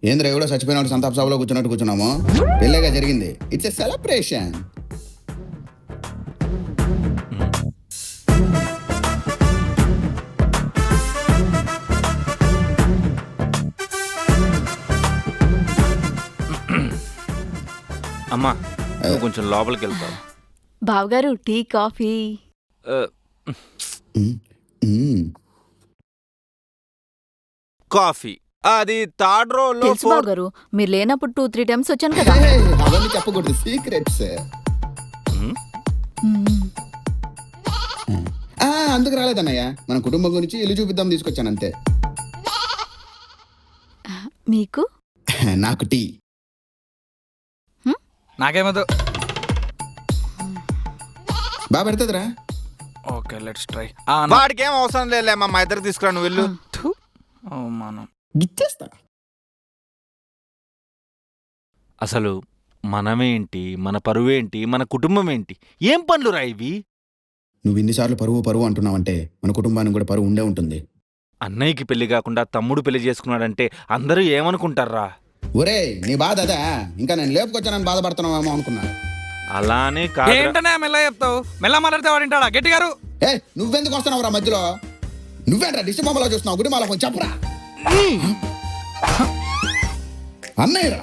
ఏంద్ర ఎవడో చచ్చిపోయినట్టు సంతాప సభలో కూర్చున్నట్టు కూర్చున్నాము. పెళ్ళేగా జరిగింది. It's a celebration. అమ్మా నువ్వు కొంచెం లోపలికి వెళ్తావు. బావగారు టీ కాఫీ. కాఫీ అది థర్డ్ రోలో. తెలుసు బావగారు, మీరు లేనప్పుడు 2-3 టైమ్స్ వచ్చాను కదా. అవన్నీ చెప్పకూడదు, సీక్రెట్స్. అందుకు రాలేదన్నయ్య, మన కుటుంబం గురించి ఇల్లు చూపిద్దాం తీసుకొచ్చాను అంతే. మీకు నాకు టీ. నాకేమదు. బాగా పెడుతుందిరా. Okay let's try. వాడికి ఏం అవసరం లేదులే, మా ఇద్దరు తీసుకురా, నువ్వు వెళ్ళు. మనం గిచ్చేస్తా. అసలు మనమేంటి, మన పరువేంటి, మన కుటుంబం ఏంటి, ఏం పనులు రా ఇవి? నువ్వు ఇన్నిసార్లు పరువు అంటున్నావంటే మన కుటుంబానికి కూడా పరువు ఉండే ఉంటుంది. అన్నయ్యకి పెళ్లి కాకుండా తమ్ముడు పెళ్లి చేసుకున్నాడంటే అందరూ ఏమనుకుంటారా? ఒరే నీ బాధ అదా? ఇంకా నేను లేపుకొచ్చానని బాధపడుతున్నావేమో అనుకున్నా. అలానే కాదు. ఏంటనే మెల్ల చెప్తావు? మెల్ల మాట్లాడితే వాడు వింటాడా? గట్టి గారు ఏ నువ్వెందుకు వస్తున్నావురా మధ్యలో? నువ్వేంట్రా డిస్టర్బ్ చూస్తున్నావు? గుడి మాల కొంచెం చెప్పరా. అన్నయ్యరా